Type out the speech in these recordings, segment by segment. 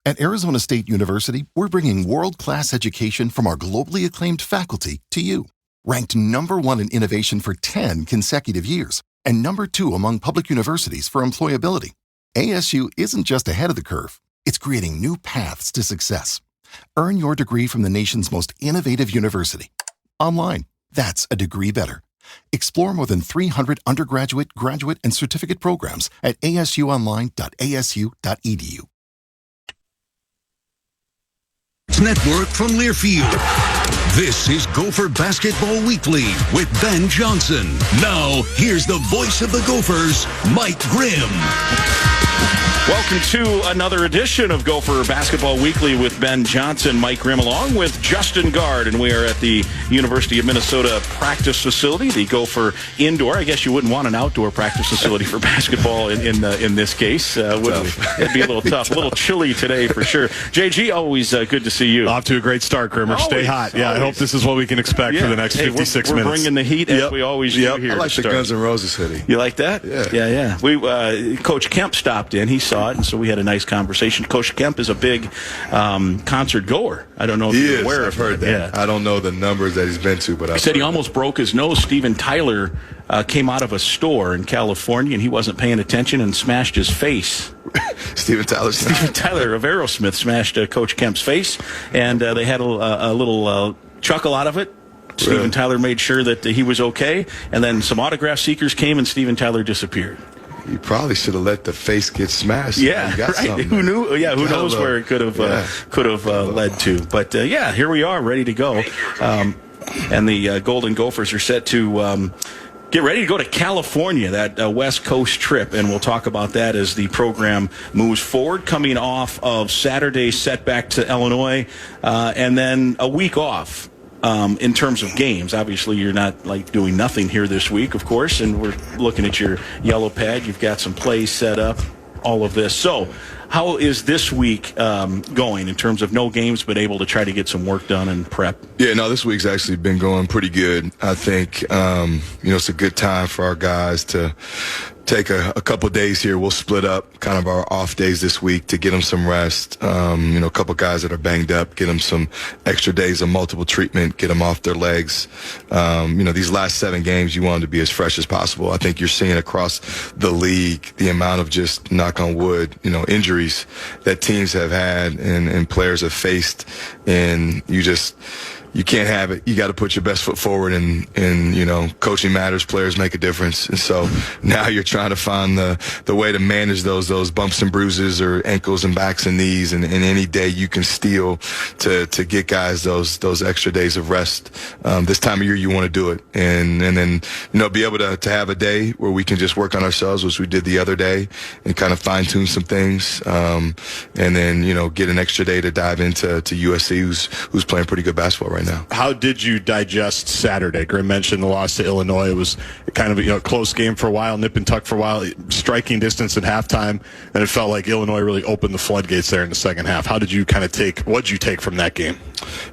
At Arizona State University, we're bringing world-class education from our globally acclaimed faculty to you. Ranked #1 in innovation for 10 consecutive years and #2 among public universities for employability. ASU isn't just ahead of the curve, it's creating new paths to success. Earn your degree from the nation's most innovative university. Online, that's a degree better. Explore more than 300 undergraduate, graduate, and certificate programs at asuonline.asu.edu. Network from Learfield. This is Gopher Basketball Weekly with Ben Johnson. Now, here's the voice of the Gophers, Mike Grimm. Welcome to another edition of Gopher Basketball Weekly with Ben Johnson, Mike Grimm, along with Justin Gard, and we are at the University of Minnesota practice facility, the Gopher indoor. I guess you wouldn't want an outdoor practice facility for basketball in this case, would we? It'd be a little tough, a little chilly today for sure. JG, always good to see you. Off to a great start, Grimmer. Stay hot. Yeah, always. I hope this is what we can expect for the next 56 minutes. We're bringing the heat as we always do here. I like the Guns N' Roses hoodie. You like that? Yeah. Coach Kemp stopped in. He saw it, and so we had a nice conversation. Coach Kemp is a big concert goer. I don't know if you're aware of I've heard that. Yeah. I don't know the numbers that he's been to, but he said he almost broke his nose. Steven Tyler came out of a store in California, and he wasn't paying attention and smashed his face. Steven Tyler of Aerosmith smashed Coach Kemp's face, and they had a little chuckle out of it. Steven Tyler made sure that he was okay, and then some autograph seekers came, and Steven Tyler disappeared. You probably should have let the face get smashed. Yeah, right. Who knew? Yeah, who knows where it could have led to? But here we are, ready to go, and the Golden Gophers are set to get ready to go to California, that West Coast trip, and we'll talk about that as the program moves forward, coming off of Saturday's setback to Illinois, and then a week off. In terms of games, obviously you're not doing nothing here this week, of course, and we're looking at your yellow pad. You've got some plays set up, all of this. So how is this week going in terms of no games but able to try to get some work done and prep? Yeah, no, this week's actually been going pretty good. I think, it's a good time for our guys to take a couple days here. We'll split up kind of our off days this week to get them some rest. A couple guys that are banged up, get them some extra days of multiple treatment, get them off their legs. These last 7 games, you want them to be as fresh as possible. I think you're seeing across the league the amount of just, knock on wood, injuries that teams have had and players have faced, and you can't have it. You got to put your best foot forward, and coaching matters. Players make a difference, and so now you're trying to find the way to manage those bumps and bruises or ankles and backs and knees, and any day you can steal to get guys those extra days of rest. This time of year, you want to do it, and then be able to have a day where we can just work on ourselves, which we did the other day, and kind of fine tune some things, and then get an extra day to dive into USC, who's playing pretty good basketball right now. How did you digest Saturday? Grimm mentioned the loss to Illinois. It was kind of a close game for a while, nip and tuck for a while, striking distance at halftime, and it felt like Illinois really opened the floodgates there in the second half. How did you what did you take from that game?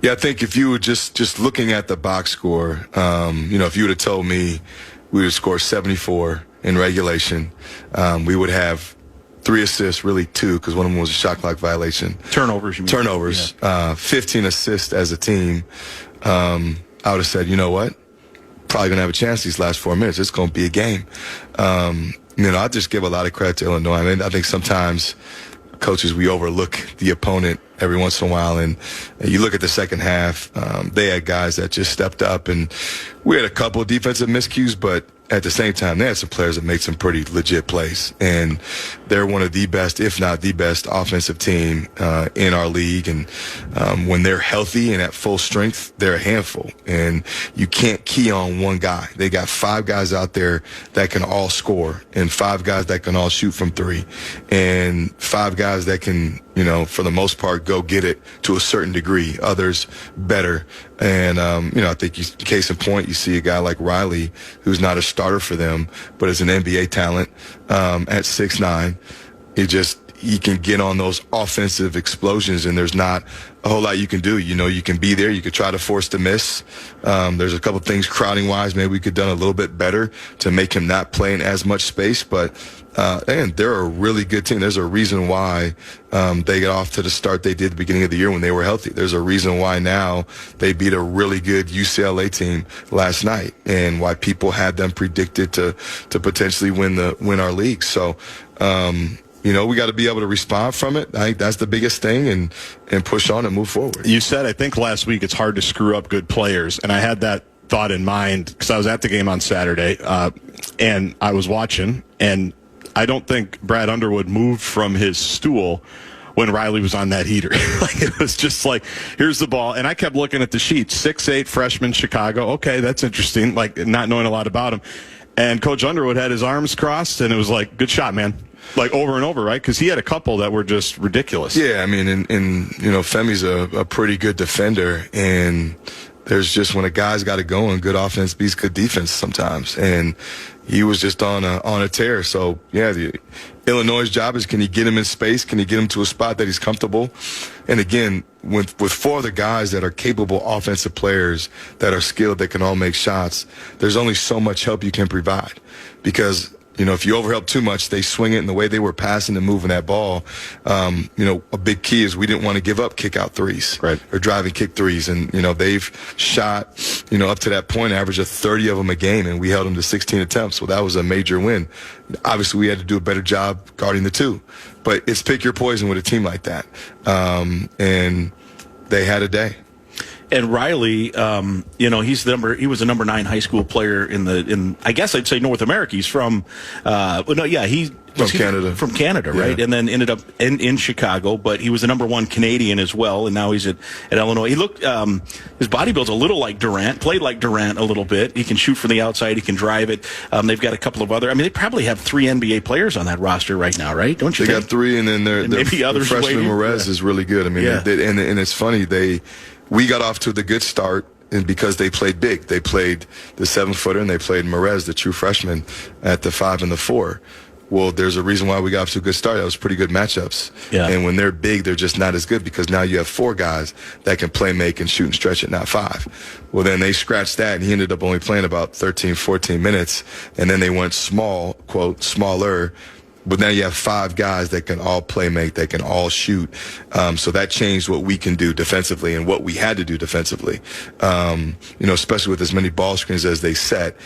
Yeah, I think if you were just looking at the box score, if you would have told me we would score 74 in regulation, we would have 3 assists, really 2, because one of them was a shot clock violation. Turnovers, you mean? 15 assists as a team. I would have said, you know what? Probably going to have a chance these last 4 minutes. It's going to be a game. I just give a lot of credit to Illinois. I mean, I think sometimes coaches, we overlook the opponent every once in a while, and you look at the second half, they had guys that just stepped up, and we had a couple of defensive miscues, but at the same time, they had some players that made some pretty legit plays, and they're one of the best, if not the best, offensive team in our league. And when they're healthy and at full strength, they're a handful, and you can't key on one guy. They got 5 guys out there that can all score, and 5 guys that can all shoot from 3, and 5 guys that can, for the most part, go get it to a certain degree. Others better. And, I think case in point, you see a guy like Riley, who's not a starter for them, but is an NBA talent at 6'9". He can get on those offensive explosions, and there's not a whole lot you can do. You can be there. You could try to force the miss. There's a couple things crowding-wise maybe we could have done a little bit better to make him not play in as much space, but and they're a really good team. There's a reason why they got off to the start they did at the beginning of the year when they were healthy. There's a reason why now they beat a really good UCLA team last night, and why people had them predicted to potentially win our league. So, we got to be able to respond from it. I think that's the biggest thing, and push on and move forward. You said, I think last week, it's hard to screw up good players, and I had that thought in mind because I was at the game on Saturday, and I was watching, and I don't think Brad Underwood moved from his stool when Riley was on that heater. It was just like, here's the ball. And I kept looking at the sheet. 6'8", freshman, Chicago. Okay, that's interesting, not knowing a lot about him. And Coach Underwood had his arms crossed, and it was like, good shot, man. Over and over, right? Because he had a couple that were just ridiculous. Yeah, I mean, and Femi's a pretty good defender, and there's just, when a guy's got to go, and good offense beats good defense sometimes. And he was just on a tear. So, yeah, Illinois' job is, can you get him in space? Can you get him to a spot that he's comfortable? And again, with four other guys that are capable offensive players, that are skilled, that can all make shots, there's only so much help you can provide. Because, if you overhelp too much, they swing it, and the way they were passing and moving that ball, a big key is we didn't want to give up kick-out threes, right, or driving kick threes. And, they've shot, up to that point, average of 30 of them a game, and we held them to 16 attempts. Well, that was a major win. Obviously, we had to do a better job guarding the two. But it's pick your poison with a team like that. And they had a day. And Riley, he was a number 9 high school player in I guess I'd say North America. He's from, Canada. From Canada, right? Yeah. And then ended up in Chicago, but he was the number 1 Canadian as well, and now he's at Illinois. He looked, his body build's a little like Durant, played like Durant a little bit. He can shoot from the outside, he can drive it. They've got a couple of other, they probably have 3 NBA players on that roster right now, right? Don't you think? They got 3, and then maybe others the freshman waiting. Merez is really good. And it's funny, we got off to the good start, and because they played big. They played the 7-footer, and they played Merez, the true freshman, at the 5 and the 4. Well, there's a reason why we got off to a good start. That was pretty good matchups. Yeah. And when they're big, they're just not as good, because now you have 4 guys that can play, make, and shoot and stretch it, not 5. Well, then they scratched that, and he ended up only playing about 13, 14 minutes. And then they went small, quote, smaller. But now you have 5 guys that can all play make, that can all shoot. So that changed what we can do defensively and what we had to do defensively. Especially with as many ball screens as they set,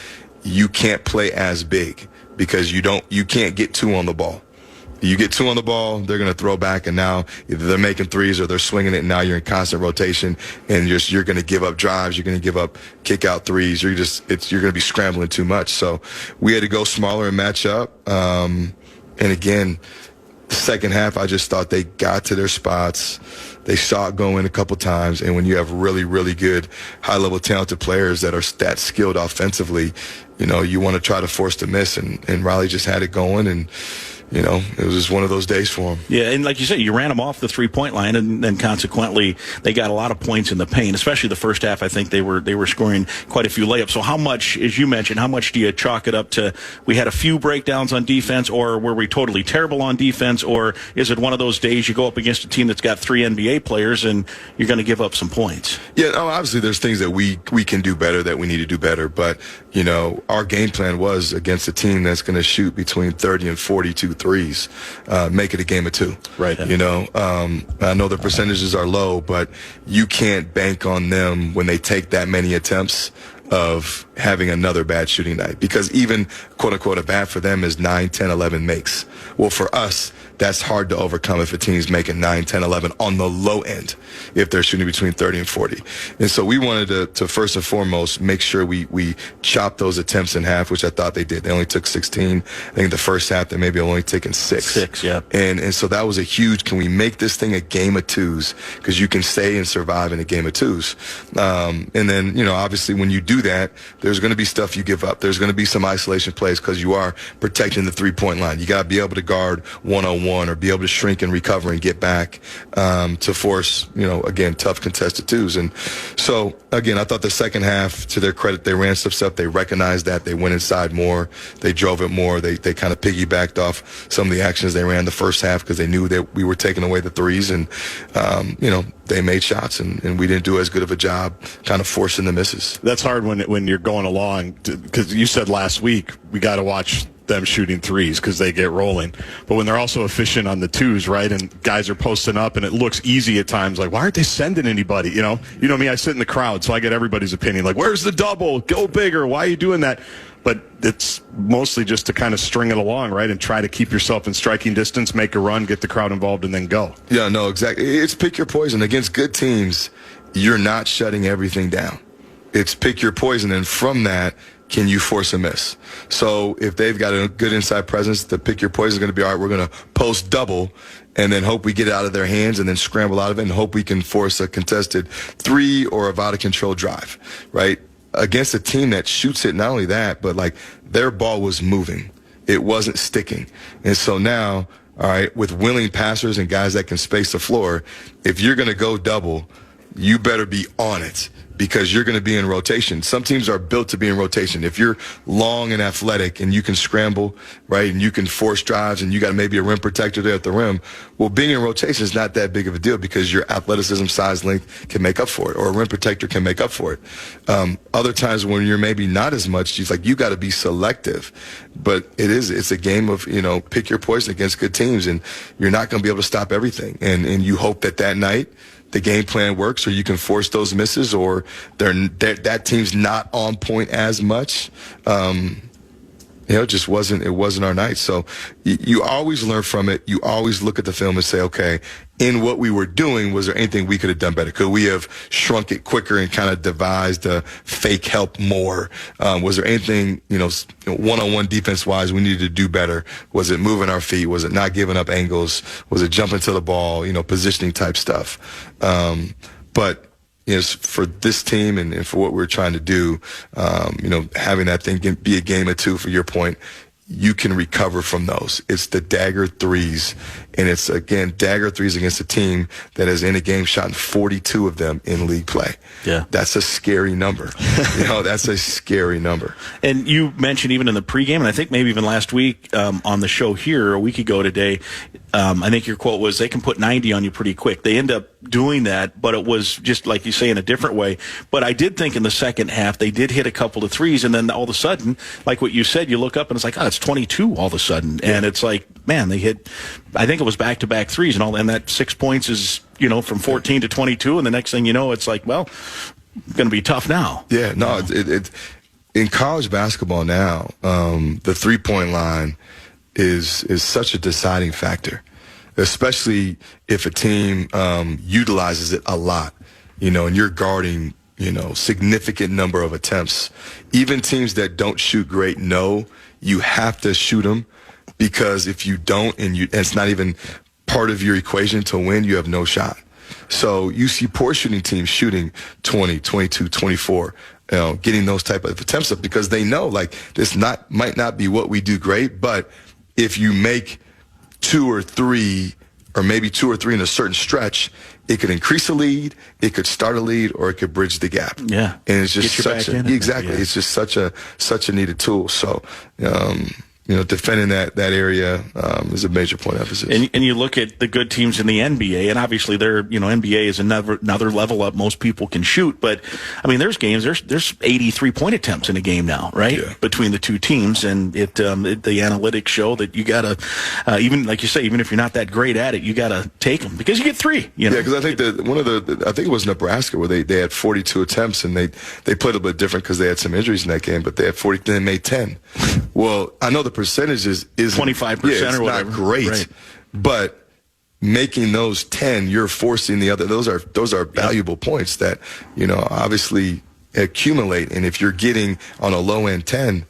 you can't play as big because you can't get 2 on the ball. You get 2 on the ball, they're going to throw back, and now either they're making threes or they're swinging it, and now you're in constant rotation, and you're going to give up drives, you're going to give up kick-out threes, you're going to be scrambling too much. So we had to go smaller and match up. And again, the second half, I just thought they got to their spots. They saw it go in a couple times. And when you have really, really good, high-level talented players that are that skilled offensively, you want to try to force the miss. And Riley just had it going, and it was just one of those days for him. Yeah, and like you said, you ran them off the 3-point line, and then consequently they got a lot of points in the paint, especially the first half. I think they were scoring quite a few layups. So how much, as you mentioned, how much do you chalk it up to we had a few breakdowns on defense, or were we totally terrible on defense, or is it one of those days you go up against a team that's got 3 NBA players and you're going to give up some points? Yeah, obviously there's things that we can do better, that we need to do better, but our game plan was against a team that's going to shoot between 30 and 42 threes, make it a game of 2. Right. I know the percentages are low, but you can't bank on them when they take that many attempts of having another bad shooting night, because even quote unquote a bad for them is 9, 10, 11 makes. Well, for us, that's hard to overcome if a team's making 9, 10, 11 on the low end if they're shooting between 30 and 40. And so we wanted to first and foremost make sure we chopped those attempts in half, which I thought they did. They only took 16. I think the first half they maybe only taken 6. 6, yeah. And so that was a huge, can we make this thing a game of 2s? Because you can stay and survive in a game of 2s. And then, obviously when you do that, there's going to be stuff you give up. There's going to be some isolation plays because you are protecting the 3-point line. You got to be able to guard one-on-one or be able to shrink and recover and get back to force, again, tough contested 2s. And so, again, I thought the second half, to their credit, they ran some stuff. They recognized that. They went inside more. They drove it more. They kind of piggybacked off some of the actions they ran the first half because they knew that we were taking away the threes. And, they made shots, and we didn't do as good of a job kind of forcing the misses. That's hard when you're going along, because you said last week we got to watch them shooting threes because they get rolling. But when they're also efficient on the twos, right, and guys are posting up and it looks easy at times, like, why aren't they sending anybody? You know me, I sit in the crowd, so I get everybody's opinion. Like, where's the double? Go bigger. Why are you doing that? But it's mostly just to kind of string it along, right, and try to keep yourself in striking distance, make a run, get the crowd involved, and then go. Yeah, no, exactly. It's pick your poison. Against good teams, you're not shutting everything down. It's pick your poison, and from that, can you force a miss? So if they've got a good inside presence, the pick your poison is going to be, all right, we're going to post double and then hope we get it out of their hands and then scramble out of it and hope we can force a contested three or a out-of-control drive, right? Against a team that shoots it, not only that, but like their ball was moving. It wasn't sticking. And so now, all right, with willing passers and guys that can space the floor, if you're going to go double, you better be on it, because you're going to be in rotation. Some teams are built to be in rotation. If you're long and athletic and you can scramble, right, and you can force drives and you got maybe a rim protector there at the rim, well, being in rotation is not that big of a deal because your athleticism, size, length can make up for it, or a rim protector can make up for it. Other times when you're maybe not as much, you got to be selective. But it's a game of, pick your poison against good teams, and you're not going to be able to stop everything. And you hope that night the game plan works, or you can force those misses, or that team's not on point as much. It just wasn't our night. So you always learn from it. You always look at the film and say, okay, in what we were doing, was there anything we could have done better? Could we have shrunk it quicker and kind of devised a fake help more? Was there anything, one-on-one defense-wise we needed to do better? Was it moving our feet? Was it not giving up angles? Was it jumping to the ball, positioning type stuff? But for this team and for what we're trying to do, having that thing be a game of two, for your point, you can recover from those. It's the dagger threes, and it's, again, dagger threes against a team that has in a game shot 42 of them in league play. Yeah. That's a scary number. That's a scary number. And you mentioned even in the pregame, and I think maybe even last week on the show here, a week ago today, I think your quote was, they can put 90 on you pretty quick. They end up doing that, but it was just, like you say, in a different way. But I did think in the second half, they did hit a couple of threes, and then all of a sudden, like what you said, you look up and it's like, it's 22 all of a sudden. Yeah. And it's like, man, they hit, I think it was back-to-back threes, and that 6 points is, from 14 to 22, and the next thing you know, it's like, well, going to be tough now. Yeah, no, it in college basketball now, the three-point line is such a deciding factor, especially if a team utilizes it a lot, and you're guarding, significant number of attempts. Even teams that don't shoot great know you have to shoot them, because if you don't and it's not even part of your equation to win, you have no shot. So you see poor shooting teams shooting 20, 22, 24, getting those type of attempts up, because they know, like, this might not be what we do great, but if you make 2 or 3, or maybe 2 or 3 in a certain stretch, it could increase a lead, it could start a lead, or it could bridge the gap. Yeah. And it's just exactly. Yeah. It's just such a needed tool. So, defending that area is a major point of emphasis. And you look at the good teams in the NBA, and obviously they're, NBA is another level up most people can shoot. But I mean, there's games, there's 83-point attempts in a game now, right? Yeah. Between the two teams, and the analytics show that you gotta, even like you say, even if you're not that great at it, you gotta take them because you get 3. Yeah, because I think I think it was Nebraska where they had 42 attempts, and they played a bit different because they had some injuries in that game, but they had 40, they made 10. Well, I know the percentage is 25% or whatever. Not great, right. But making those 10, you're forcing the other. Those are valuable points that obviously accumulate. And if you're getting on a low end 10,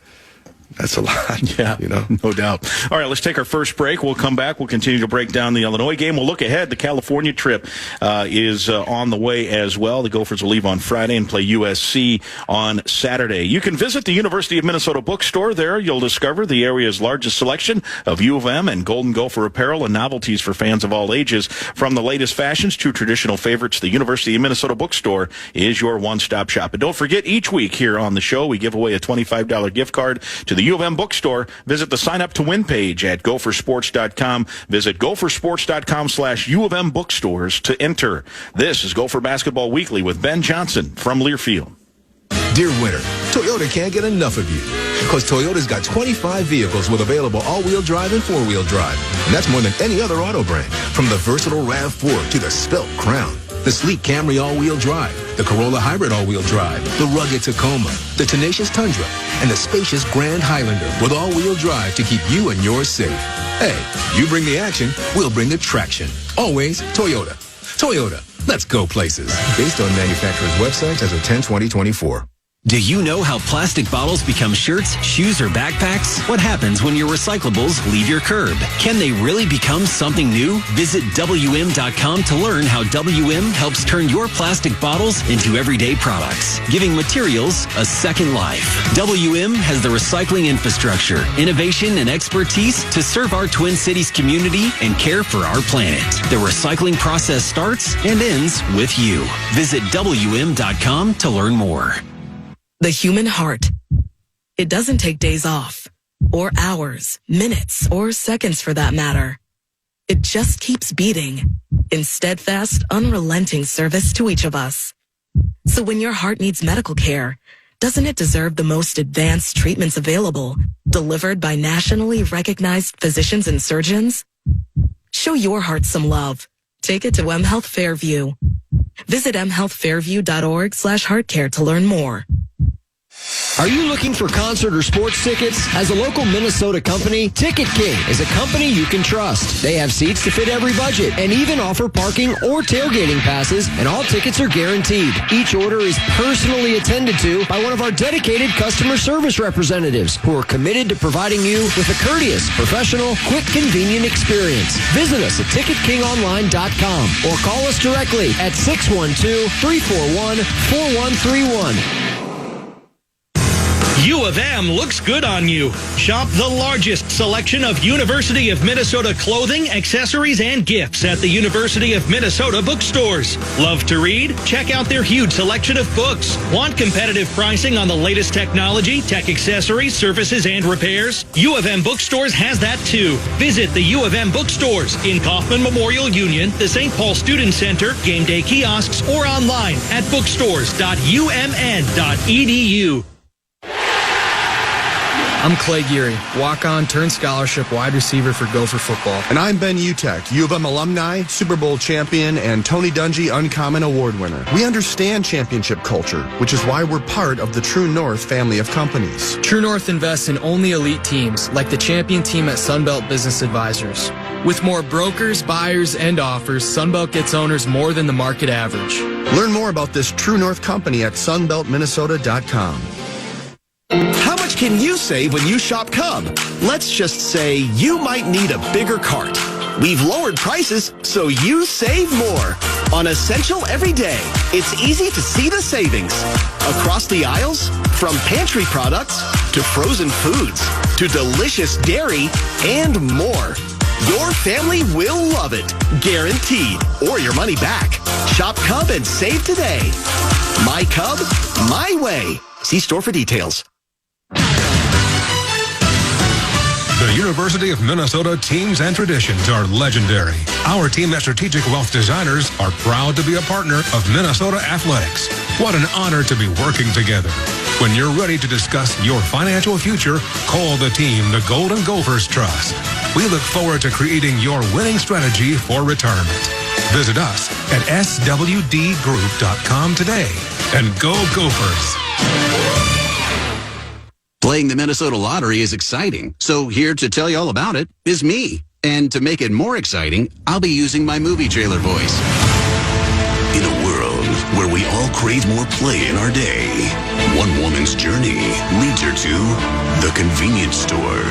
that's a lot. Yeah, no doubt. All right, let's take our first break. We'll come back. We'll continue to break down the Illinois game. We'll look ahead. The California trip is on the way as well. The Gophers will leave on Friday and play USC on Saturday. You can visit the University of Minnesota bookstore. There you'll discover the area's largest selection of U of M and Golden Gopher apparel and novelties for fans of all ages. From the latest fashions to traditional favorites, the University of Minnesota bookstore is your one-stop shop. And don't forget, each week here on the show, we give away a $25 gift card to the U of M bookstore. Visit the sign up to win page at gophersports.com. Visit gophersports.com/U of M bookstores to enter. This is Gopher Basketball Weekly with Ben Johnson from Learfield. Dear winter, Toyota can't get enough of you. Because Toyota's got 25 vehicles with available all-wheel drive and four-wheel drive. And that's more than any other auto brand. From the versatile RAV4 to the Svelte Crown, the sleek Camry all-wheel drive, the Corolla Hybrid all-wheel drive, the rugged Tacoma, the tenacious Tundra, and the spacious Grand Highlander with all-wheel drive to keep you and yours safe. Hey, you bring the action, we'll bring the traction. Always Toyota. Toyota, let's go places. Based on manufacturer's websites as of 10/20/24. Do you know how plastic bottles become shirts, shoes, or backpacks? What happens when your recyclables leave your curb? Can they really become something new? Visit WM.com to learn how WM helps turn your plastic bottles into everyday products, giving materials a second life. WM has the recycling infrastructure, innovation, and expertise to serve our Twin Cities community and care for our planet. The recycling process starts and ends with you. Visit WM.com to learn more. The human heart. It doesn't take days off, or hours, minutes, or seconds for that matter. It just keeps beating in steadfast, unrelenting service to each of us. So when your heart needs medical care, doesn't it deserve the most advanced treatments available, delivered by nationally recognized physicians and surgeons? Show your heart some love. Take it to M Health Fairview. Visit mhealthfairview.org/heartcare to learn more. Are you looking for concert or sports tickets? As a local Minnesota company, Ticket King is a company you can trust. They have seats to fit every budget and even offer parking or tailgating passes, and all tickets are guaranteed. Each order is personally attended to by one of our dedicated customer service representatives who are committed to providing you with a courteous, professional, quick, convenient experience. Visit us at ticketkingonline.com or call us directly at 612-341-4131. U of M looks good on you. Shop the largest selection of University of Minnesota clothing, accessories, and gifts at the University of Minnesota bookstores. Love to read? Check out their huge selection of books. Want competitive pricing on the latest technology, tech accessories, services, and repairs? U of M Bookstores has that too. Visit the U of M bookstores in Kaufman Memorial Union, the St. Paul Student Center, game day kiosks, or online at bookstores.umn.edu. I'm Clay Geary, walk-on turned scholarship wide receiver for Gopher football. And I'm Ben Utek, U of M alumni, Super Bowl champion, and Tony Dungy Uncommon Award winner. We understand championship culture, which is why we're part of the True North family of companies. True North invests in only elite teams, like the champion team at Sunbelt Business Advisors. With more brokers, buyers, and offers, Sunbelt gets owners more than the market average. Learn more about this True North company at sunbeltminnesota.com. How much can you save when you shop Cub? Let's just say you might need a bigger cart. We've lowered prices so you save more. On Essential every day, it's easy to see the savings. Across the aisles, from pantry products to frozen foods to delicious dairy and more. Your family will love it, guaranteed, or your money back. Shop Cub and save today. My Cub, my way. See store for details. The University of Minnesota teams and traditions are legendary. Our team at Strategic Wealth Designers are proud to be a partner of Minnesota Athletics. What an honor to be working together. When you're ready to discuss your financial future, call the team, the Golden Gophers Trust. We look forward to creating your winning strategy for retirement. Visit us at swdgroup.com today and go Gophers. Playing the Minnesota Lottery is exciting, so here to tell you all about it is me. And to make it more exciting, I'll be using my movie trailer voice. In a world where we all crave more play in our day, one woman's journey leads her to the convenience store.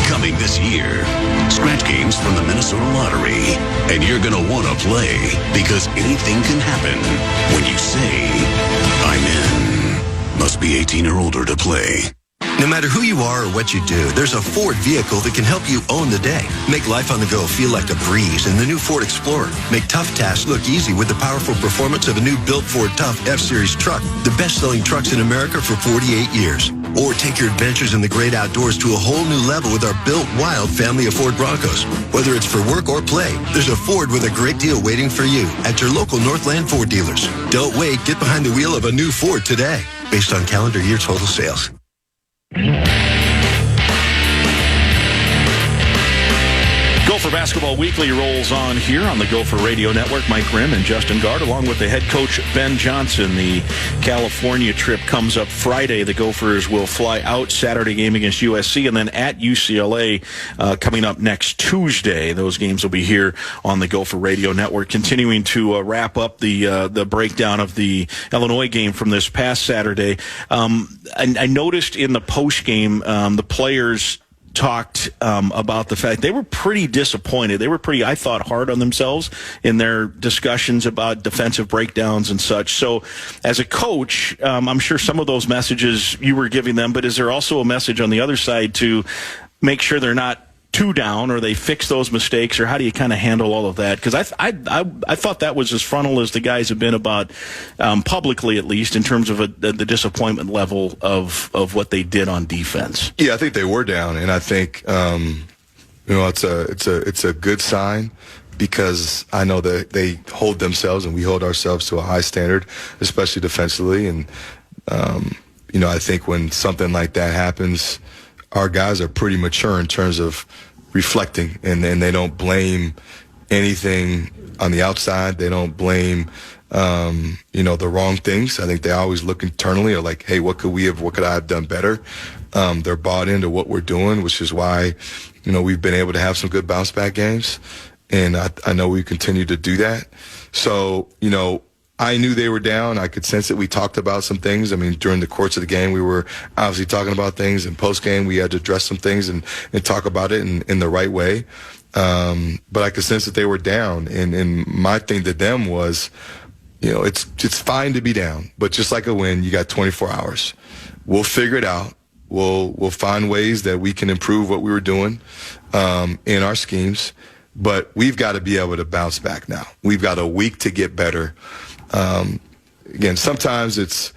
Coming this year, scratch games from the Minnesota Lottery. And you're going to want to play because anything can happen when you say, I'm in. Must be 18 or older to play. No matter who you are or what you do, there's a Ford vehicle that can help you own the day. Make life on the go feel like a breeze in the new Ford Explorer. Make tough tasks look easy with the powerful performance of a new built Ford Tough F-Series truck. The best-selling trucks in America for 48 years. Or take your adventures in the great outdoors to a whole new level with our Built Wild family of Ford Broncos. Whether it's for work or play, there's a Ford with a great deal waiting for you at your local Northland Ford dealers. Don't wait. Get behind the wheel of a new Ford today, based on calendar year total sales. Gopher Basketball Weekly rolls on here on the Gopher Radio Network. Mike Grimm and Justin Gard, along with the head coach, Ben Johnson. The California trip comes up Friday. The Gophers will fly out Saturday game against USC, and then at UCLA coming up next Tuesday. Those games will be here on the Gopher Radio Network. Continuing to wrap up the breakdown of the Illinois game from this past Saturday. I noticed in the post game the players talked about the fact they were pretty disappointed. They were pretty, I thought, hard on themselves in their discussions about defensive breakdowns and such. So as a coach, I'm sure some of those messages you were giving them, but is there also a message on the other side to make sure they're not too down, or they fix those mistakes, or how do you kind of handle all of that? Because I thought that was as frontal as the guys have been about, publicly at least, in terms of the disappointment level of what they did on defense. Yeah, I think they were down, and I think it's a good sign, because I know that they hold themselves and we hold ourselves to a high standard, especially defensively. And I think when something like that happens, our guys are pretty mature in terms of reflecting, and they don't blame anything on the outside. They don't blame, the wrong things. I think they always look internally, or like, hey, what could I have done better? They're bought into what we're doing, which is why, we've been able to have some good bounce back games. And I know we continue to do that. So, I knew they were down. I could sense it. We talked about some things. I mean, during the course of the game, we were obviously talking about things. And post-game, we had to address some things and talk about it in the right way. But I could sense that they were down. And my thing to them was, it's fine to be down. But just like a win, you got 24 hours. We'll figure it out. We'll find ways that we can improve what we were doing in our schemes. But we've got to be able to bounce back now. We've got a week to get better. Again, sometimes it's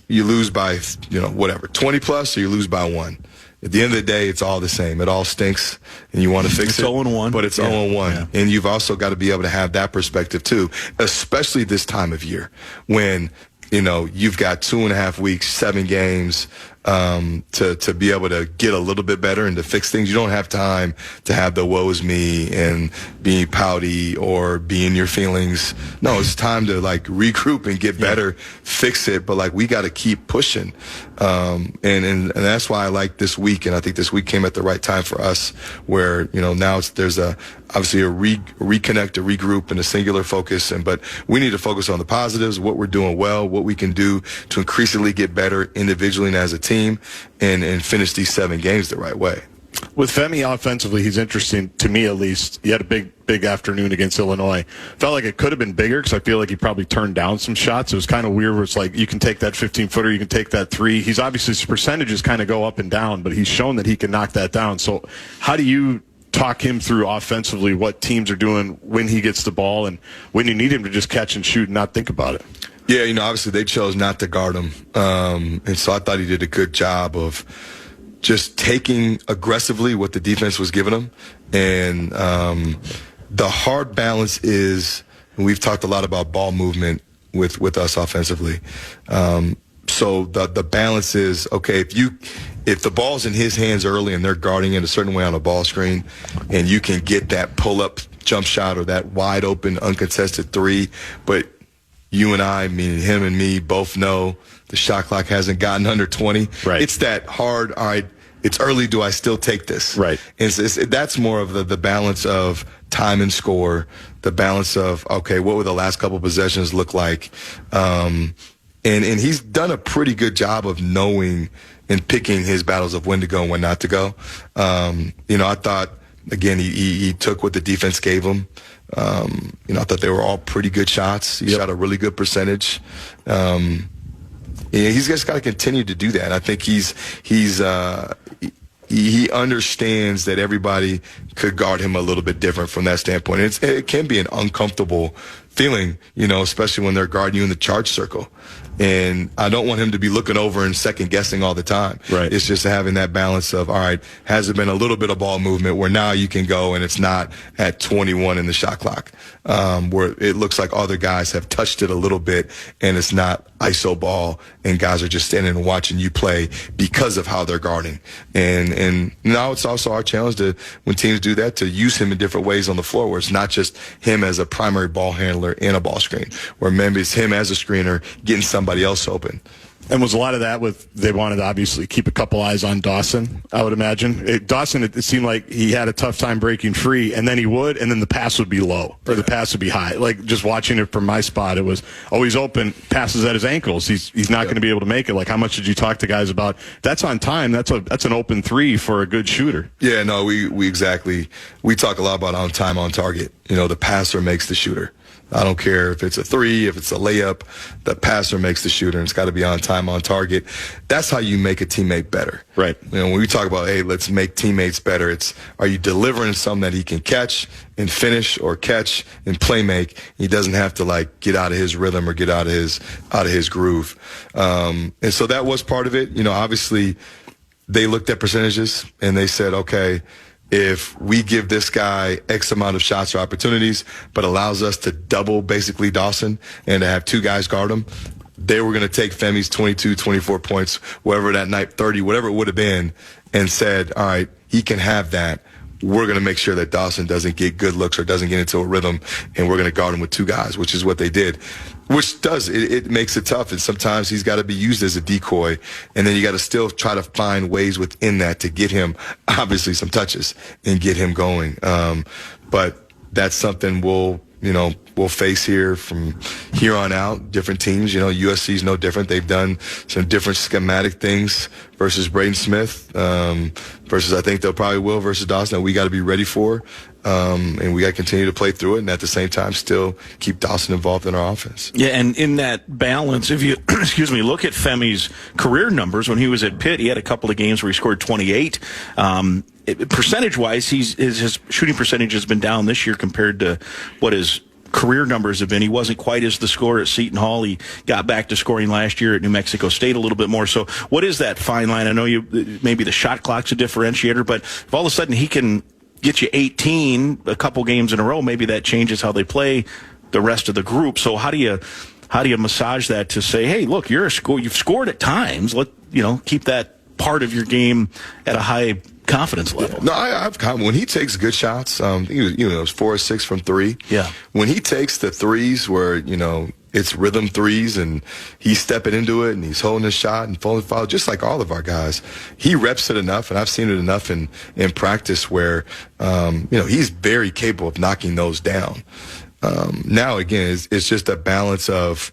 you lose by 20 plus, or you lose by 1. At the end of the day, it's all the same. It all stinks, and you want to fix it. It's 0-1, but it's 0-1, yeah. And you've also got to be able to have that perspective too, especially this time of year when you've got 2.5 weeks, 7 games. To be able to get a little bit better and to fix things. You don't have time to have the woe is me and being pouty or be in your feelings. No, it's time to regroup and get better, fix it. But we got to keep pushing. And that's why I like this week. And I think this week came at the right time for us, where, now there's obviously a reconnect, a regroup, and a singular focus. But we need to focus on the positives, what we're doing well, what we can do to increasingly get better individually and as a team, and finish these 7 games the right way. With Femi offensively, he's interesting to me, at least. He had a big afternoon against Illinois. Felt like it could have been bigger, because I feel like he probably turned down some shots. It was kind of weird where it's like, you can take that 15-footer, you can take that 3. He's obviously, his percentages kind of go up and down, but he's shown that he can knock that down. So how do you talk him through offensively what teams are doing when he gets the ball and when you need him to just catch and shoot and not think about it? Yeah, obviously they chose not to guard him. And so I thought he did a good job of just taking aggressively what the defense was giving him. And the hard balance is, and we've talked a lot about ball movement with us offensively. So the balance is, okay, if the ball's in his hands early and they're guarding it a certain way on a ball screen, and you can get that pull-up jump shot or that wide open uncontested 3, but you and I, meaning him and me, both know the shot clock hasn't gotten under 20. Right. It's that hard, all right, it's early, do I still take this? Right. That's more of the balance of time and score, the balance of, okay, what would the last couple possessions look like? And he's done a pretty good job of knowing and picking his battles of when to go and when not to go. I thought, again, he took what the defense gave him. I thought they were all pretty good shots. He shot a really good percentage. He's just got to continue to do that. I think he understands that everybody could guard him a little bit different from that standpoint. It can be an uncomfortable feeling, especially when they're guarding you in the charge circle. And I don't want him to be looking over and second guessing all the time. Right. It's just having that balance of, all right, has it been a little bit of ball movement where now you can go and it's not at 21 in the shot clock, where it looks like other guys have touched it a little bit and it's not ISO ball and guys are just standing and watching you play because of how they're guarding. And now it's also our challenge to, when teams do that, to use him in different ways on the floor where it's not just him as a primary ball handler in a ball screen, where maybe it's him as a screener getting somebody else open. And was a lot of that they wanted to obviously keep a couple eyes on Dawson, I would imagine. Dawson, it seemed like he had a tough time breaking free, and then he would, and then the pass would be low, or the pass would be high. Like, just watching it from my spot, it was always open, passes at his ankles. He's not going to be able to make it. Like, how much did you talk to guys about, that's on time, that's an open three for a good shooter? Yeah, no, we talk a lot about on time, on target. The passer makes the shooter. I don't care if it's a three, if it's a layup, the passer makes the shooter, and it's got to be on time, on target. That's how you make a teammate better. Right. When we talk about, hey, let's make teammates better, it's, are you delivering something that he can catch and finish, or catch and play make? He doesn't have to get out of his rhythm or get out of his groove. And so that was part of it. Obviously they looked at percentages and they said, okay, if we give this guy X amount of shots or opportunities, but allows us to double basically Dawson and to have two guys guard him, they were going to take Femi's 22, 24 points, whatever that night, 30, whatever it would have been, and said, all right, he can have that. We're going to make sure that Dawson doesn't get good looks or doesn't get into a rhythm, and we're going to guard him with two guys, which is what they did. Which it makes it tough, and sometimes he's got to be used as a decoy, and then you got to still try to find ways within that to get him, obviously, some touches and get him going. But that's something we'll face here from here on out. Different teams, USC is no different. They've done some different schematic things versus Braden Smith, versus I think they'll probably will versus Dawson, that we got to be ready for. And we got to continue to play through it, and at the same time still keep Dawson involved in our offense. Yeah, and in that balance, if you look at Femi's career numbers, when he was at Pitt, he had a couple of games where he scored 28. Percentage-wise, his shooting percentage has been down this year compared to what his career numbers have been. He wasn't quite as the scorer at Seton Hall. He got back to scoring last year at New Mexico State a little bit more. So what is that fine line? I know maybe the shot clock's a differentiator, but if all of a sudden he can get you 18 a couple games in a row, maybe that changes how they play the rest of the group. So how do you massage that to say, hey, look, you've scored at times. Keep that part of your game at a high confidence level. No, I've when he takes good shots, he was 4 or 6 from 3. Yeah. When he takes the threes where, it's rhythm threes and he's stepping into it and he's holding his shot and falling foul, just like all of our guys, he reps it enough, and I've seen it enough in practice where, he's very capable of knocking those down. Now, again, it's just a balance of,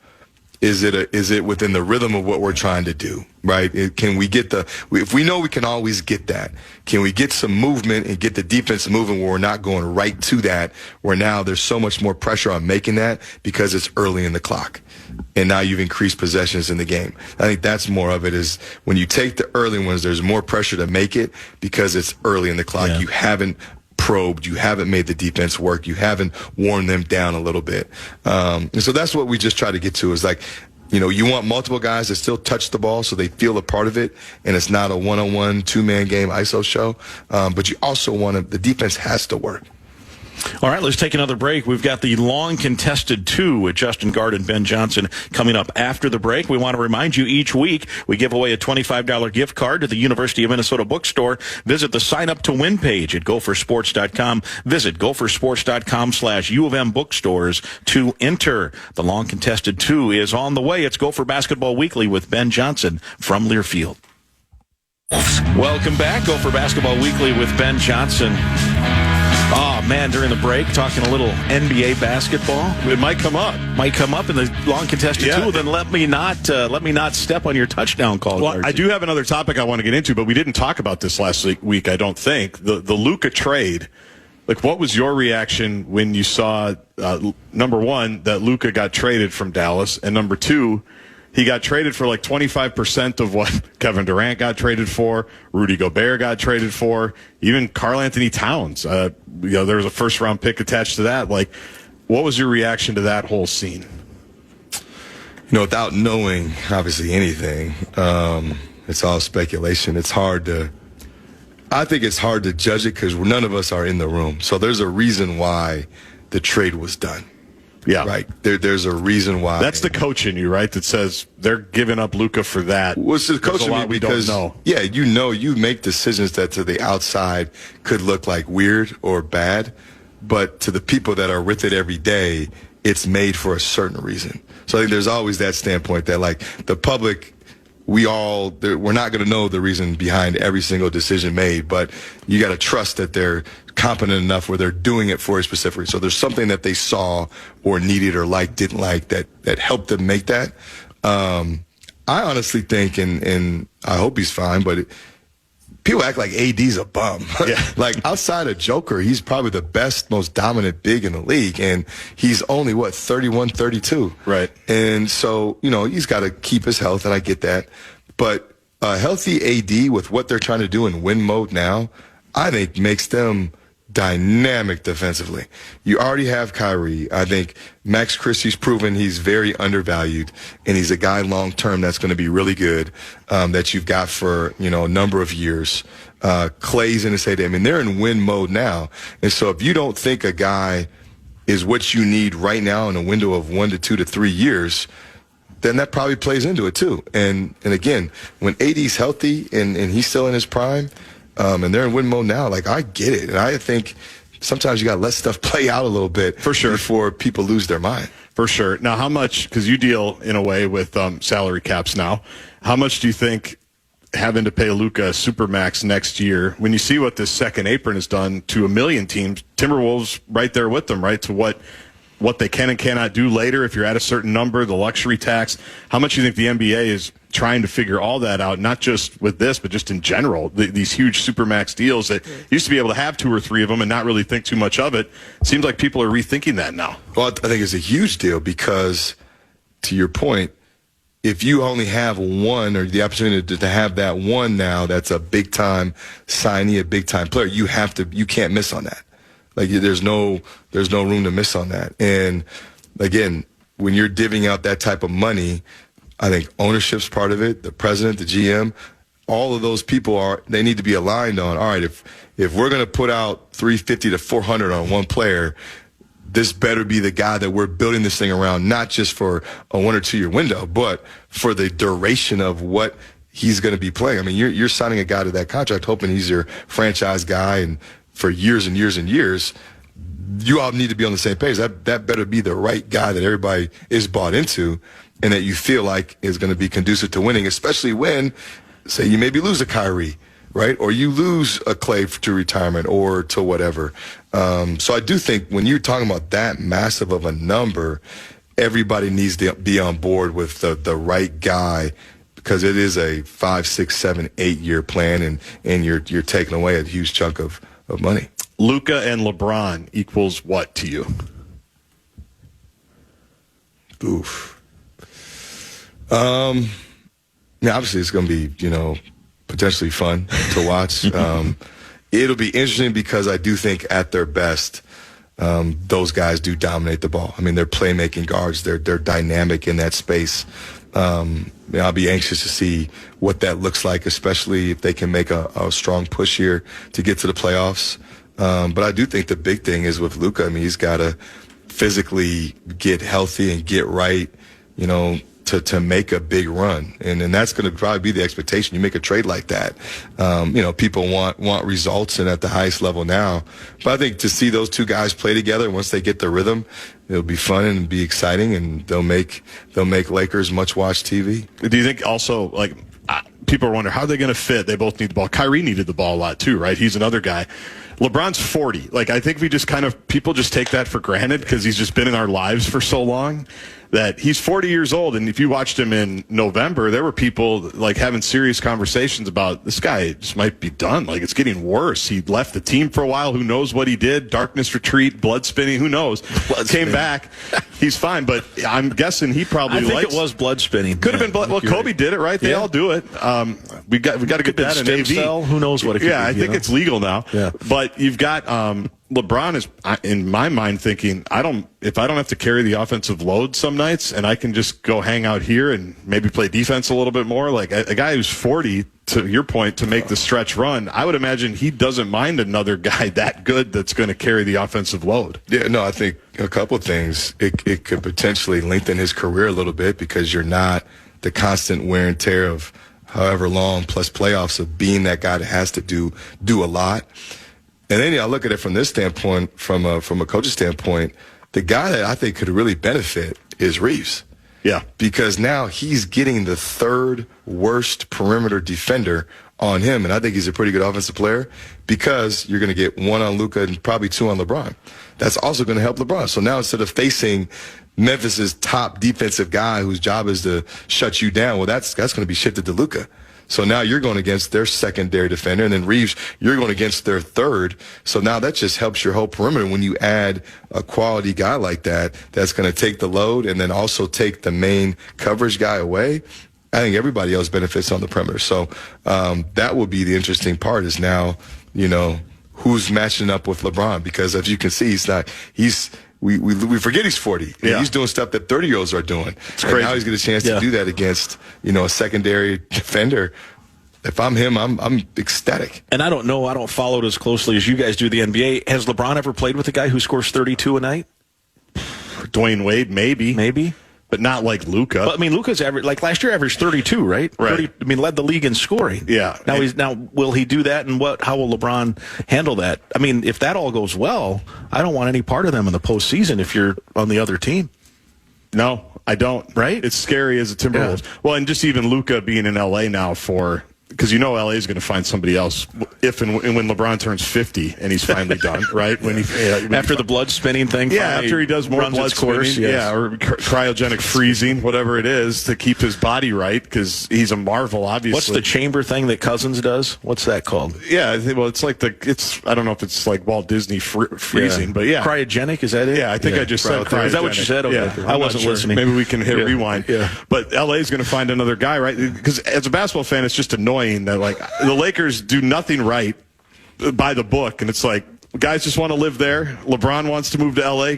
is it within the rhythm of what we're trying to do, right? Can we get if we know we can always get that, can we get some movement and get the defense moving where we're not going right to that, where now there's so much more pressure on making that because it's early in the clock. And now you've increased possessions in the game. I think that's more of it, is when you take the early ones, there's more pressure to make it because it's early in the clock. Yeah. You haven't probed, you haven't made the defense work, you haven't worn them down a little bit. And so that's what we just try to get to, is you want multiple guys that still touch the ball so they feel a part of it, and it's not a one-on-one, two-man game ISO show. But you also want the defense has to work. All right, let's take another break. We've got the long contested 2 with Justin Gard and Ben Johnson coming up after the break. We want to remind you each week we give away a $25 gift card to the University of Minnesota bookstore. Visit the sign up to win page at gophersports.com. Visit gophersports.com/U of M bookstores to enter. The long contested 2 is on the way. It's Gopher Basketball Weekly with Ben Johnson from Learfield. Welcome back. Gopher Basketball Weekly with Ben Johnson. Oh, man, during the break, talking a little NBA basketball. It might come up. In the long contested 2. Then let me not step on your touchdown call. Well, I do have another topic I want to get into, but we didn't talk about this last week, I don't think. The Luka trade. What was your reaction when you saw, number one, that Luka got traded from Dallas, and number two, he got traded for like 25% of what Kevin Durant got traded for, Rudy Gobert got traded for, even Karl Anthony Towns. There was a first-round pick attached to that. Like, what was your reaction to that whole scene? Without knowing, obviously, anything, it's all speculation. I think it's hard to judge it because none of us are in the room. So there's a reason why the trade was done. Yeah. Right. There's a reason why. That's the coach in you, right? That says they're giving up Luka for that. Well, it's the coach in me because, don't know. Yeah, you make decisions that to the outside could look like weird or bad, but to the people that are with it every day, it's made for a certain reason. So I think there's always that standpoint that, like, the public, we're not going to know the reason behind every single decision made, but you got to trust that they're competent enough where they're doing it for a specific reason. So there's something that they saw or needed or didn't like that helped them make that. I honestly think, and I hope he's fine, but people act like AD's a bum. Yeah. Like, outside of Joker, he's probably the best, most dominant big in the league, and he's only, 31, 32. Right. And so, he's got to keep his health, and I get that. But a healthy AD with what they're trying to do in win mode now, I think makes them dynamic defensively. You already have Kyrie. I think Max Christie's proven he's very undervalued, and he's a guy long-term that's going to be really good, that you've got for, a number of years. Clay's in his heyday. I mean, they're in win mode now. And so if you don't think a guy is what you need right now in a window of 1 to 2 to 3 years, then that probably plays into it too. And again, when AD's healthy and he's still in his prime, and they're in win mode now, like, I get it. And I think sometimes you got to let stuff play out a little bit for sure before people lose their mind. For sure. Now, how much, because you deal in a way with salary caps now, how much do you think having to pay Luka Supermax next year, when you see what this second apron has done to a million teams, Timberwolves right there with them, right, to what they can and cannot do later if you're at a certain number, the luxury tax, how much do you think the NBA is trying to figure all that out, not just with this, but just in general, these huge Supermax deals that used to be able to have 2 or 3 of them and not really think too much of it? Seems like people are rethinking that now. Well, I think it's a huge deal because, to your point, if you only have one or the opportunity to have that one now, that's a big-time signee, a big-time player, you can't miss on that. Like, there's no room to miss on that. And again, when you're divvying out that type of money, I think ownership's part of it, the president, the GM, all of those people they need to be aligned on, all right, if we're going to put out $350 to $400 on one player, this better be the guy that we're building this thing around, not just for a 1 or 2 year window, but for the duration of what he's going to be playing. I mean, you're signing a guy to that contract hoping he's your franchise guy, and for years and years and years, you all need to be on the same page. That better be the right guy that everybody is bought into and that you feel like is going to be conducive to winning, especially when, say, you maybe lose a Kyrie, right? Or you lose a Clay to retirement or to whatever. So I do think when you're talking about that massive of a number, everybody needs to be on board with the right guy, because it is a 5, 6, 7, 8 year plan, and you're taking away a huge chunk of money. Luka and LeBron equals what to you? Oof. Obviously it's going to be, potentially fun to watch. It'll be interesting because I do think at their best, those guys do dominate the ball. I mean, they're playmaking guards. They're dynamic in that space. I'll be anxious to see what that looks like, especially if they can make a strong push here to get to the playoffs. But I do think the big thing is with Luka. I mean, he's got to physically get healthy and get right, to make a big run. And that's going to probably be the expectation. You make a trade like that. People want results and at the highest level now. But I think to see those two guys play together, once they get the rhythm, it'll be fun and be exciting, and they'll make Lakers much watched TV. Do you think also, people are wondering how they're going to fit? They both need the ball. Kyrie needed the ball a lot too, right? He's another guy. LeBron's 40. I think we just people just take that for granted because he's just been in our lives for so long. that he's 40 years old, and if you watched him in November, there were people like having serious conversations about this guy just might be done. Like, it's getting worse. He left the team for a while. Who knows what he did? Darkness retreat, blood spinning. Who knows? Came back. He's fine, but I'm guessing he probably. I think it was blood spinning. Could have been blood. Well, Kobe did it, right? They all do it. We got to get that in AV. Cell? Who knows what it could be? I think it's legal now. Yeah. But you've got LeBron is, in my mind, thinking, if I don't have to carry the offensive load some nights and I can just go hang out here and maybe play defense a little bit more, like a guy who's 40, to your point, to make the stretch run, I would imagine he doesn't mind another guy that good that's going to carry the offensive load. Yeah, no, I think a couple of things. It could potentially lengthen his career a little bit because you're not the constant wear and tear of however long plus playoffs of being that guy that has to do a lot. And then I look at it from this standpoint, from a coach's standpoint, the guy that I think could really benefit is Reeves. Yeah. Because now he's getting the third worst perimeter defender on him, and I think he's a pretty good offensive player because you're going to get one on Luka and probably two on LeBron. That's also going to help LeBron. So now instead of facing Memphis's top defensive guy whose job is to shut you down, well, that's going to be shifted to Luka. So now you're going against their secondary defender, and then Reeves, you're going against their third. So now that just helps your whole perimeter when you add a quality guy like that that's going to take the load and then also take the main coverage guy away. I think everybody else benefits on the perimeter. So that will be the interesting part is now, who's matching up with LeBron, because as you can see, we forget he's 40. Yeah. He's doing stuff that 30-year-olds are doing. It's crazy. And now he's getting a chance to do that against, a secondary defender. If I'm him, I'm ecstatic. And I don't know, I don't follow it as closely as you guys do the NBA. Has LeBron ever played with a guy who scores 32 a night? Dwayne Wade, maybe. But not like Luka. But I mean, Luka's like last year averaged 32, right? Right. 30, led the league in scoring. Yeah. Now will he do that, and how will LeBron handle that? I mean, if that all goes well, I don't want any part of them in the postseason if you're on the other team. No, I don't. Right? It's scary as a Timberwolves. Yeah. Well, and just even Luka being in LA now because LA is going to find somebody else if and when LeBron turns 50 and he's finally done, right? After the blood spinning thing. Yeah, after he does more blood spinning, or cryogenic freezing, whatever it is, to keep his body right, because he's a marvel, obviously. What's the chamber thing that Cousins does? What's that called? Yeah, it's like I don't know if it's like Walt Disney freezing, but yeah. Cryogenic, is that it? Yeah, I think I just said cryogenic. Is that what you said? Okay. Yeah, I wasn't listening. Maybe we can hit rewind. Yeah. But LA is going to find another guy, right? Because as a basketball fan, it's just annoying that the Lakers do nothing right by the book, and it's like guys just want to live there. LeBron wants to move to LA.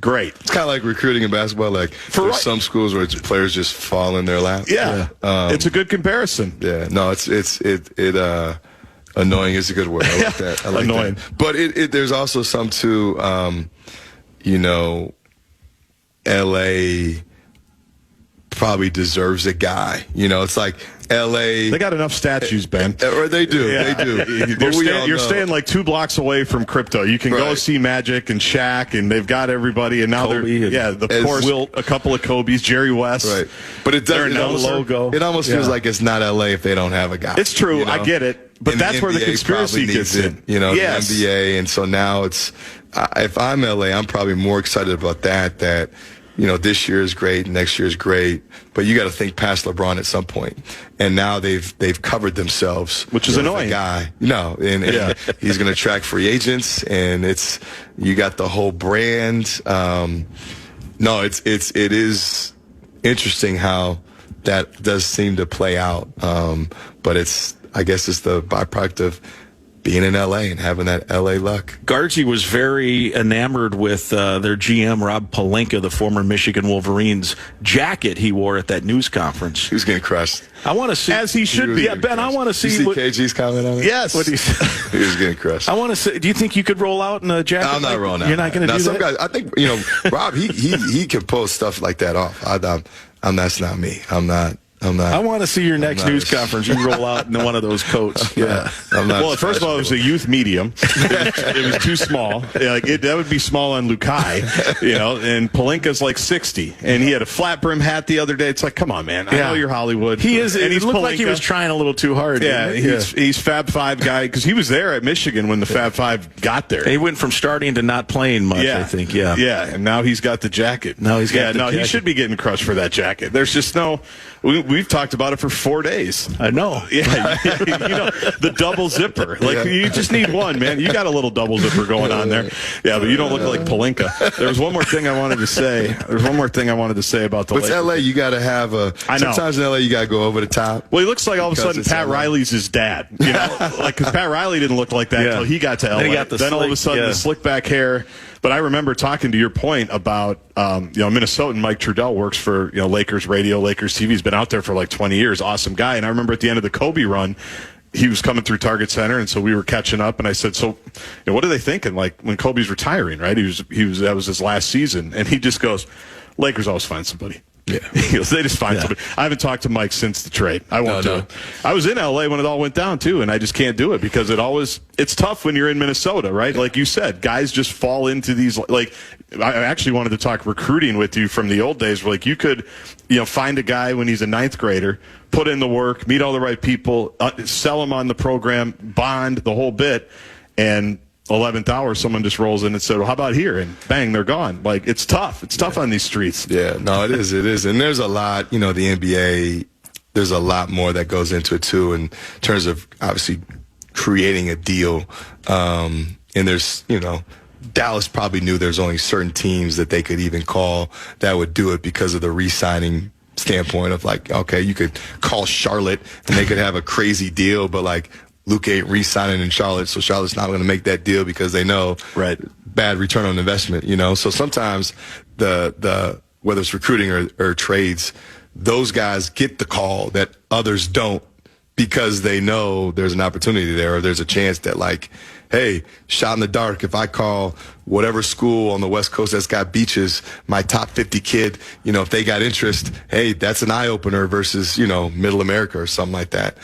Great. It's kind of like recruiting in basketball. Like there's some schools where players just fall in their lap. Yeah, it's a good comparison. Yeah, no, it's annoying is a good word. I like that. I like annoying, that. But there's also some too. LA probably deserves a guy. It's like L.A. They got enough statues, Ben. Or they do. Yeah. They do. You're staying like 2 blocks away from crypto. You can go see Magic and Shaq, and they've got everybody. And now a couple of Kobe's, Jerry West. Right. But it doesn't logo. It almost feels like it's not L.A. if they don't have a guy. It's true. I get it. But that's where the conspiracy gets in. The NBA. And so now it's, if I'm L.A., I'm probably more excited about that this year is great, next year is great, but you got to think past LeBron at some point. And now they've covered themselves, which is annoying. Guy, and he's going to attract free agents, and you got the whole brand. It is interesting how that does seem to play out, but I guess it's the byproduct of being in L.A. and having that L.A. luck. Guardsy was very enamored with their GM, Rob Pelinka, the former Michigan Wolverines jacket he wore at that news conference. He was getting crushed. I want to see. As he should be. Yeah, Ben, I want to see. You see KG's comment on it? Yes. What he was getting crushed. I want to see. Do you think you could roll out in a jacket? I'm not rolling out. You're not going to do some that? Guys, I think, Rob, he can pull stuff like that off. That's not me. I'm not I'm not. I want to see your next news conference. You roll out in one of those coats. Yeah. I'm not. Well, first of all, it was a youth medium. It was too small. That would be small on Lukai, and Pelinka's like 60. And he had a flat brim hat the other day. It's like, come on, man. I know you're Hollywood. He is. And It looked like he was trying a little too hard. Yeah, he's Fab Five guy because he was there at Michigan when the Fab Five got there. He went from starting to not playing much, I think. Yeah. Yeah, and now he's got the jacket. He should be getting crushed for that jacket. There's just no. We've talked about it for 4 days. I know. Yeah, the double zipper. You just need one, man. You got a little double zipper going on there. Yeah, but you don't look like Pelinka. There was one more thing I wanted to say. About the Lakers. With LA, you got to have a. I know. Sometimes in LA, you got to go over the top. Well, he looks like all of a sudden Pat Riley's his dad. Because Pat Riley didn't look like that until he got to LA. Then all of a sudden, the slick back hair. But I remember talking to your point about, Minnesotan Mike Trudell works for, Lakers radio, Lakers TV. He's been out there for like 20 years. Awesome guy. And I remember at the end of the Kobe run, he was coming through Target Center, and so we were catching up. And I said, "So, what are they thinking? Like when Kobe's retiring, right? That was his last season." And he just goes, "Lakers always find somebody." Yeah, he goes, they just find somebody. I haven't talked to Mike since the trade. I won't do it. I was in LA when it all went down too, and I just can't do it because it's tough when you're in Minnesota, right? Yeah. Like you said, guys just fall into these. Like I actually wanted to talk recruiting with you from the old days. Where like you could, find a guy when he's a 9th grader, put in the work, meet all the right people, sell him on the program, bond the whole bit, and 11th hour, someone just rolls in and said, well, how about here? And bang, they're gone. Like, it's tough. It's tough on these streets. Yeah, no, it is. It is. And there's a lot, the NBA, there's a lot more that goes into it, too, in terms of obviously creating a deal. And there's, Dallas probably knew there's only certain teams that they could even call that would do it because of the re-signing standpoint of like, okay, you could call Charlotte and they could have a crazy deal, but like, Luke ain't re-signing in Charlotte, so Charlotte's not going to make that deal because they know bad return on investment, So sometimes the whether it's recruiting or trades, those guys get the call that others don't because they know there's an opportunity there or there's a chance that like, hey, shot in the dark, if I call whatever school on the West Coast that's got beaches, my top 50 kid, if they got interest, hey, that's an eye-opener versus, Middle America or something like that.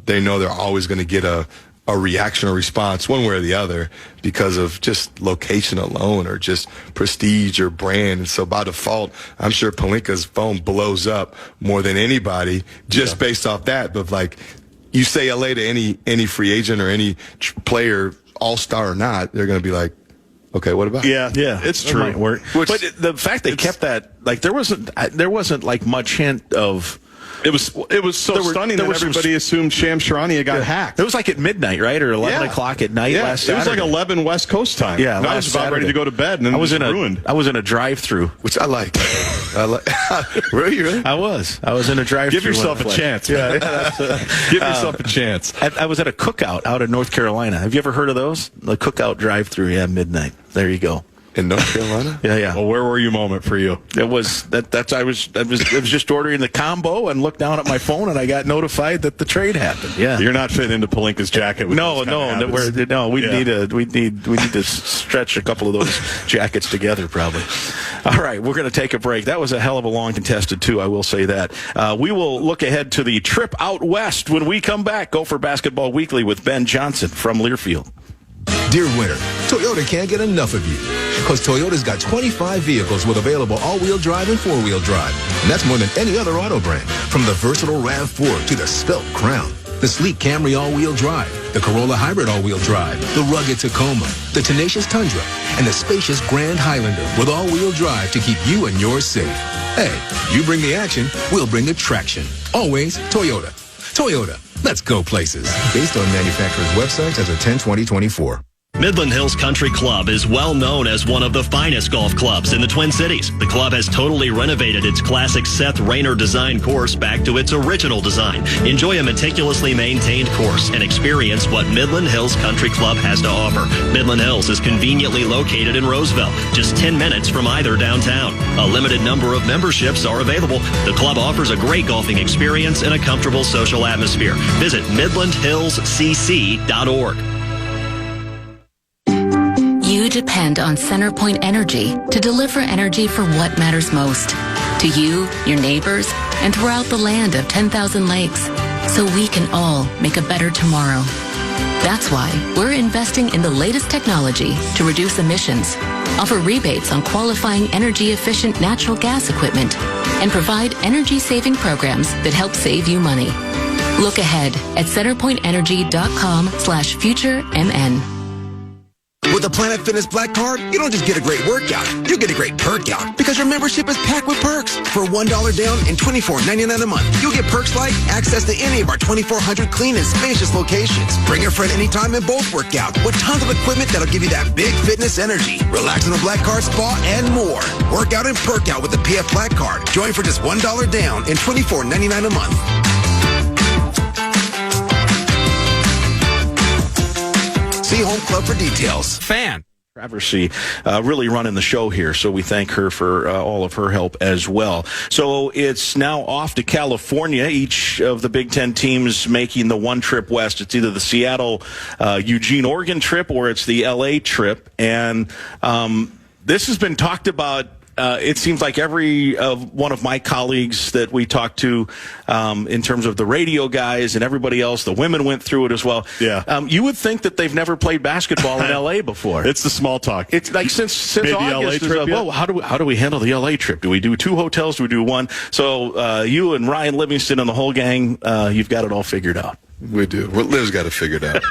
They know they're always going to get a reaction or response one way or the other because of just location alone or just prestige or brand. And so by default, I'm sure Pelinka's phone blows up more than anybody just based off that. But like, you say LA to any free agent or any player, all-star or not, they're going to be like, okay, what about? Yeah, it's true. Might work. But the fact they kept that, like, there wasn't like much hint of. It was so stunning that everybody assumed Shams Charania got hacked. It was like at midnight, right, or 11 o'clock at night last Saturday. It was like 11 West Coast time. Yeah, I was about ready to go to bed, and then I was ruined. I was in a drive-through, which I like. Were you really? I was in a drive-through. Give yourself a chance. Give yourself a chance. I was at a cookout out in North Carolina. Have you ever heard of those? The cookout drive-through. Yeah, midnight. There you go. In North Carolina? Yeah. Well, where were you moment for you? It was I was just ordering the combo and looked down at my phone and I got notified that the trade happened. Yeah. You're not fitting into Pelinka's jacket with we need to stretch a couple of those jackets together probably. All right, we're going to take a break. That was a hell of a long contested too, I will say that. We will look ahead to the trip out west when we come back. Gopher Basketball Weekly with Ben Johnson from Learfield. Dear winter, Toyota can't get enough of you. Because Toyota's got 25 vehicles with available all-wheel drive and four-wheel drive. And that's more than any other auto brand. From the versatile RAV4 to the Spelt Crown, the sleek Camry all-wheel drive, the Corolla Hybrid all-wheel drive, the rugged Tacoma, the tenacious Tundra, and the spacious Grand Highlander with all-wheel drive to keep you and yours safe. Hey, you bring the action, we'll bring the traction. Always Toyota. Toyota, let's go places. Based on manufacturer's websites as of 10/20/24. Midland Hills Country Club is well known as one of the finest golf clubs in the Twin Cities. The club has totally renovated its classic Seth Rayner design course back to its original design. Enjoy a meticulously maintained course and experience what Midland Hills Country Club has to offer. Midland Hills is conveniently located in Roseville, just 10 minutes from either downtown. A limited number of memberships are available. The club offers a great golfing experience and a comfortable social atmosphere. Visit midlandhillscc.org. You depend on CenterPoint Energy to deliver energy for what matters most. to you, your neighbors, and throughout the land of 10,000 lakes, so we can all make a better tomorrow. That's why we're investing in the latest technology to reduce emissions, offer rebates on qualifying energy-efficient natural gas equipment, and provide energy-saving programs that help save you money. Look ahead at centerpointenergy.com/futuremn. With a Planet Fitness Black Card, you don't just get a great workout, you get a great perk out because your membership is packed with perks. For $1 down and $24.99 a month, you'll get perks like access to any of our 2,400 clean and spacious locations. Bring a friend anytime and both work out with tons of equipment that'll give you that big fitness energy. Relax in the Black Card spa and more. Work out and perk out with the PF Black Card. Join for just $1 down and $24.99 a month. See Home Club for details. Fan. Traversy really running the show here, so we thank her for all of her help as well. So it's now off to California. Each of the Big Ten teams making the one trip west. It's either the Seattle, Eugene, Oregon trip or it's the L.A. trip. And this has been talked about. It seems like every one of my colleagues that we talked to in terms of the radio guys and everybody else, the women went through it as well. Yeah. You would think that they've never played basketball in L.A. before. It's the small talk. It's like since August, LA trip, well, how do we handle the L.A. trip? Do we do 2 hotels? Do we do 1? So you and Ryan Livingston and the whole gang, you've got it all figured out. We do. Liv's got it figured out.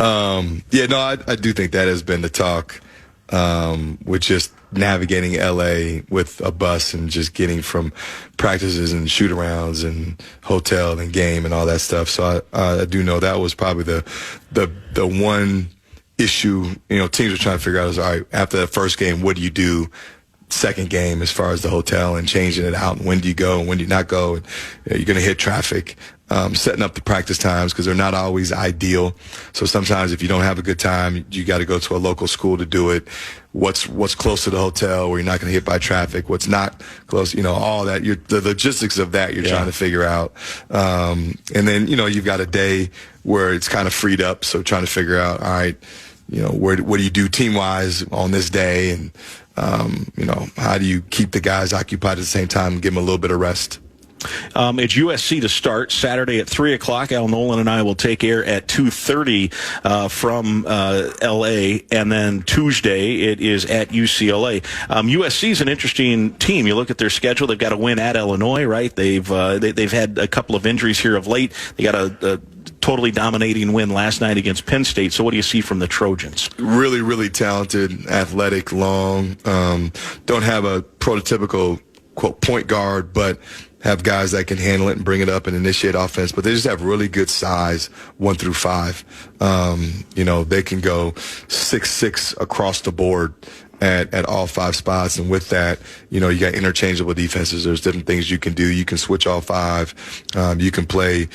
I do think that has been the talk with just navigating LA with a bus and just getting from practices and shoot-arounds and hotel and game and all that stuff. So I do know that was probably the one issue, teams were trying to figure out is, all right, after the first game, what do you do second game as far as the hotel and changing it out, and when do you go and when do you not go, and you're going to hit traffic. Setting up the practice times because they're not always ideal. So sometimes if you don't have a good time, you got to go to a local school to do it. What's close to the hotel where you're not going to hit by traffic? What's not close? All that. The logistics of that you're trying to figure out. And then you've got a day where it's kind of freed up. So trying to figure out, all right, what do you do team wise on this day, and how do you keep the guys occupied at the same time and give them a little bit of rest? It's USC to start Saturday at 3 o'clock. Al Nolan and I will take air at 2:30 from LA, and then Tuesday it is at UCLA. USC is an interesting team. You look at their schedule; they've got a win at Illinois, right? They've had a couple of injuries here of late. They got a totally dominating win last night against Penn State. So what do you see from the Trojans? Really, really talented, athletic, long. Don't have a prototypical quote point guard, but have guys that can handle it and bring it up and initiate offense, but they just have really good size 1 through 5. They can go 6'6" across the board at all 5 spots, and with that, you got interchangeable defenses. There's different things you can do. You can switch all 5. You can play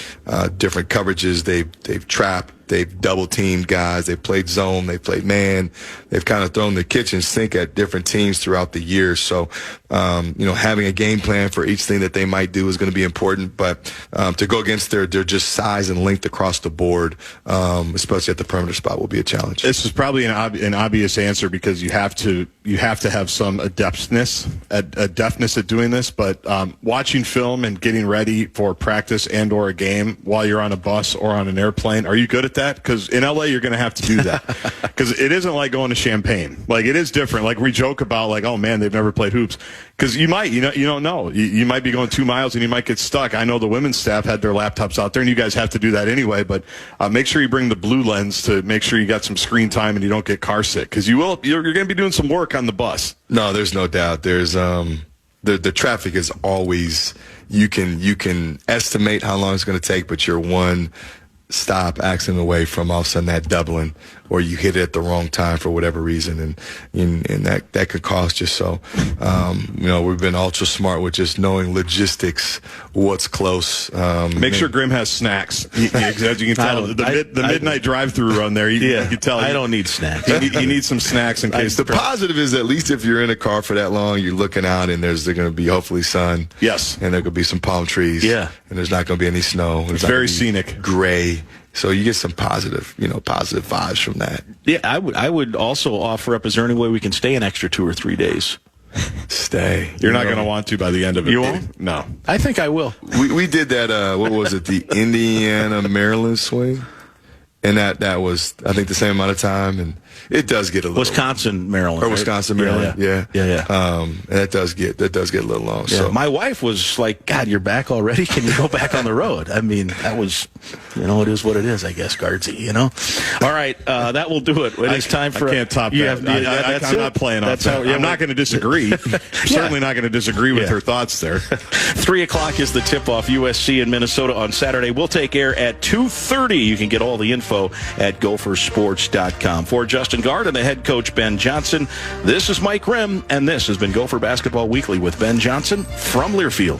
different coverages. They've trapped. They've double-teamed guys. They've played zone. They've played man. They've kind of thrown the kitchen sink at different teams throughout the year. So, having a game plan for each thing that they might do is going to be important. But to go against their just size and length across the board, especially at the perimeter spot, will be a challenge. This is probably an obvious answer because you have to have some adeptness at doing this. But watching film and getting ready for practice and or a game while you're on a bus or on an airplane, are you good at that? Because in LA you're going to have to do that because it isn't like going to Champaign. Like, it is different. Like, we joke about, like, oh man, they've never played hoops, because you don't know, you might be going 2 miles and you might get stuck. I know the women's staff had their laptops out there, and you guys have to do that anyway, but make sure you bring the blue lens to make sure you got some screen time and you don't get car sick, because you're going to be doing some work on the bus. No, there's no doubt. There's the traffic is always, you can estimate how long it's going to take, but you're one stop accident away from all of a sudden that doubling, or you hit it at the wrong time for whatever reason, and that could cost you. So, we've been ultra smart with just knowing logistics, what's close. Make sure Grim has snacks. You can tell the midnight drive-through run there. You can tell. I don't need snacks. You need some snacks in case. The positive is, at least if you're in a car for that long, you're looking out and there's going to be hopefully sun. Yes, and there could be some palm trees. Yeah, and there's not going to be any snow. It's very scenic. Gray. So you get some positive vibes from that. Yeah, I would also offer up, is there any way we can stay an extra 2 or 3 days? Stay. You're not going to want to by the end of it. You won't? No. I think I will. We did that, what was it, the Indiana-Maryland swing? And that was, I think, the same amount of time, and it does get a little Wisconsin, Maryland, or right? Wisconsin, Maryland, yeah. And that does get a little long. Yeah. So my wife was like, "God, you're back already? Can you go back on the road?" I mean, that was, it is what it is, I guess, Guardsy. All right, that will do it. It is time for. I can't top that. I'm not playing off that. I'm not going to disagree. Certainly not going to disagree with her thoughts there. 3 o'clock is the tip-off. USC in Minnesota on Saturday. We'll take air at 2:30. You can get all the info at gophersports.com. For Justin Gard and the head coach Ben Johnson, this is Mike Grimm, and this has been Gopher Basketball Weekly with Ben Johnson from Learfield.